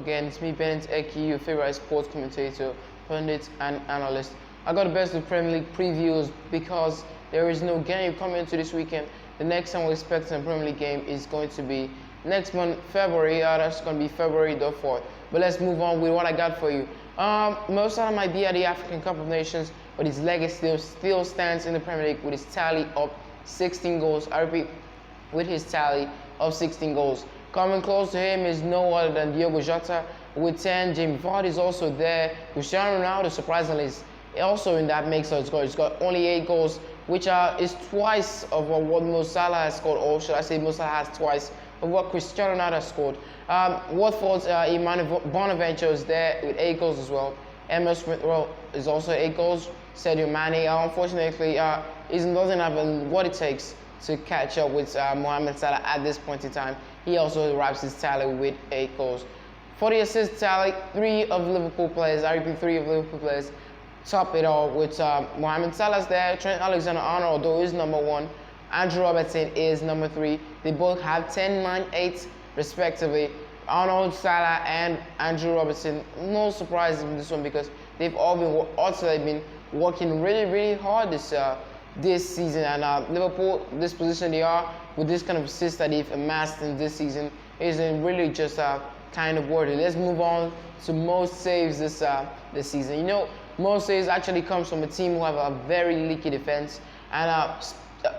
again. It's me, Bennett Eki, your favorite sports commentator, pundit, and analyst. I got the best of Premier League previews because there is no game coming into this weekend. The next time we're expecting a Premier League game is going to be next month, February. That's going to be February the 4th. But let's move on with what I got for you. Mo Salah might be at the African Cup of Nations, but his legacy still stands in the Premier League with his tally of 16 goals. I repeat, with his tally of 16 goals. Coming close to him is no other than Diogo Jota with 10. Jamie Vardy is also there. Cristiano Ronaldo, surprisingly, is also in that mix of scores. He's got only 8 goals, which is twice of what Mo Salah has scored, or should I say Mo Salah has twice of what Cristiano Ronaldo has scored. Watford's Emmanuel Bonaventure is there with 8 goals as well. Emil Smith-Rowe is also 8 goals. Sadio Mane, unfortunately, doesn't have what it takes to catch up with Mohamed Salah at this point in time. He also wraps his tally with 8 goals. For the assist tally, 3 of Liverpool players, I repeat, 3 of Liverpool players top it all with Mohamed Salah's there, Trent Alexander-Arnold, although is number 1, Andrew Robertson is number 3. They both have 10, 9, 8 respectively. Arnold, Salah, and Andrew Robertson. No surprise in this one because they've all been working really, really hard this season. And Liverpool, this position they are with this kind of assist that they've amassed in this season isn't really just kind of worthy. Let's move on to most saves this season. You know, most saves actually comes from a team who have a very leaky defense. And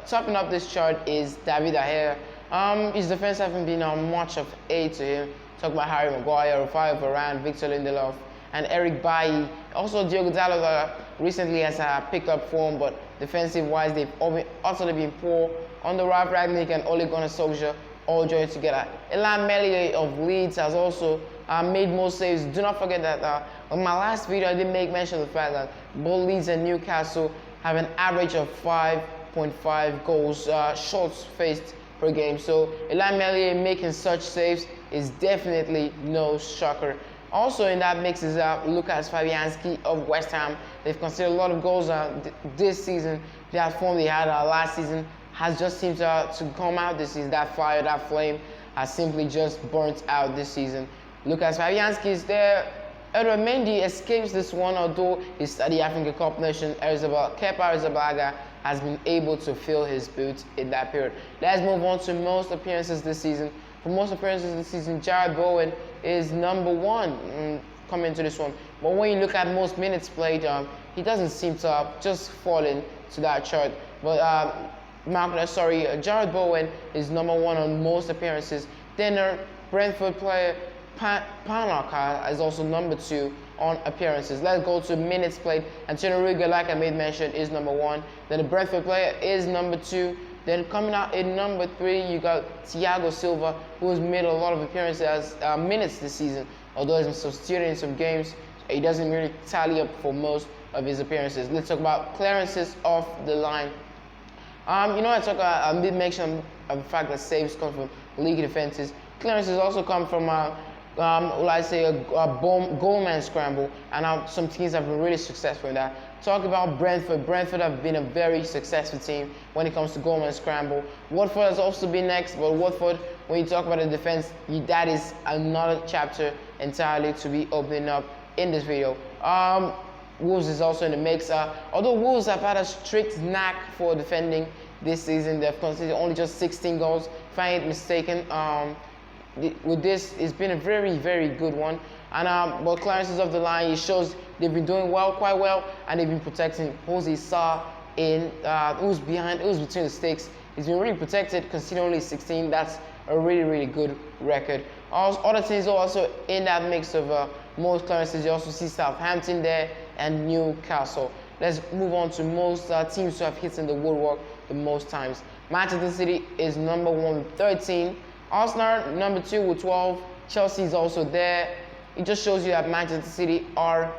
topping up this chart is David De Gea. His defense haven't been much of aid to him. Talk about Harry Maguire, Rafael Varane, Victor Lindelof, and Eric Bailly. Also, Diogo Dalot recently has picked up form, but defensive-wise, they've utterly been poor. Under Ralf Rangnick and Ole Gunnar Solskjaer all joined together. Elan Melia of Leeds has also made most saves. Do not forget that on my last video, I did make mention of the fact that both Leeds and Newcastle have an average of 5.5 goals shots faced per game. So Elan Melia making such saves is definitely no shocker. Also in that mix is Lukas Fabianski of West Ham. They've conceded a lot of goals this season. That form they had last season has just seemed to come out this season. That fire, that flame has simply just burnt out this season. Lukas Fabianski is there. Edouard Mendy escapes this one, although he's at the African Cup nation. Kepa Arrizabalaga has been able to fill his boots in that period. Let's move on to most appearances this season. For most appearances this season, Jarrod Bowen is number 1 coming into this one. But when you look at most minutes played, he doesn't seem to have just fallen to that chart. But Jarrod Bowen is number 1 on most appearances. Then Brentford player Panaka is also number 2 on appearances. Let's go to minutes played. Antonio Rudiger, like I made mention, is number 1. Then the Brentford player is number 2. Then coming out in number 3, you got Thiago Silva, who has made a lot of appearances minutes this season. Although he's been substituted in some games, he doesn't really tally up for most of his appearances. Let's talk about clearances off the line. I did mention of the fact that saves come from league defenses. Clearances also come from a goalman scramble, and some teams have been really successful in that. Talk about Brentford. Brentford have been a very successful team when it comes to goalman scramble. Watford has also been next, but Watford, when you talk about the defense, that is another chapter entirely to be opening up in this video. Wolves is also in the mix. Although Wolves have had a strict knack for defending this season, they've conceded only just 16 goals, if I ain't mistaken. With this, it's been a very, very good one. And but clearances of the line, it shows they've been doing quite well, and they've been protecting Jose Sa who's between the sticks. He's been really protected, conceding only 16. That's a really, really good record. Other teams are also in that mix of most clearances. You also see Southampton there and Newcastle. Let's move on to most teams who have hit in the woodwork the most times. Manchester City is number 1 with 13. Arsenal number 2 with 12. Chelsea is also there. It just shows you that Manchester City are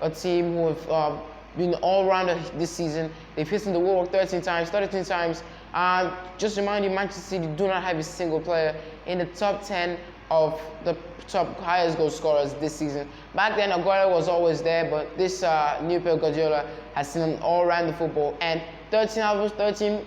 a team who have been all-rounder this season. They've hit in the woodwork 13 times. Just remind you, Manchester City do not have a single player in the top 10 of the top highest goal scorers this season. Back then, Aguero was always there, but this new Pep Guardiola has seen an all-rounder football, and 13 out of those 13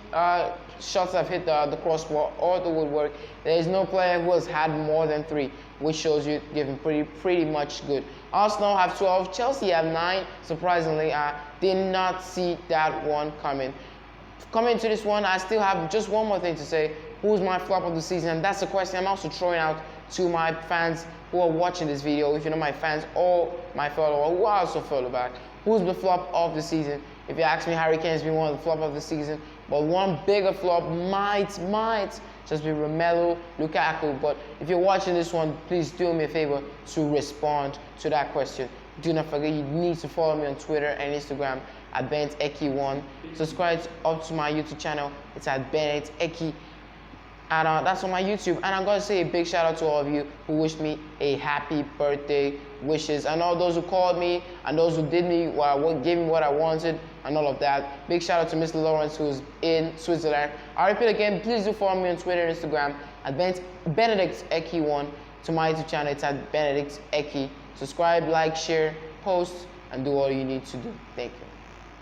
shots have hit the crossbar or the woodwork. There is no player who has had more than 3, which shows you they've been pretty much good. Arsenal have 12, Chelsea have 9. Surprisingly, I did not see that one coming. Coming to this one, I still have just one more thing to say. Who's my flop of the season? And that's the question I'm also throwing out to my fans who are watching this video. If you're not my fans or my follower, who I also follow back. Who's the flop of the season? If you ask me, Harry Kane's been one of the flop of the season. But one bigger flop might just be Romelu Lukaku. But if you're watching this one, please do me a favor to respond to that question. Do not forget, you need to follow me on Twitter and Instagram at BennetEki1. Subscribe up to my YouTube channel. It's at BennetEki. And that's on my YouTube. And I'm going to say a big shout out to all of you who wished me a happy birthday wishes. And all those who called me and those who did me, gave me what I wanted and all of that. Big shout out to Mr. Lawrence who's in Switzerland. I repeat again, please do follow me on Twitter and Instagram at BennetEki1. To my YouTube channel, it's at BennetEki. Subscribe, like, share, post, and do all you need to do. Thank you.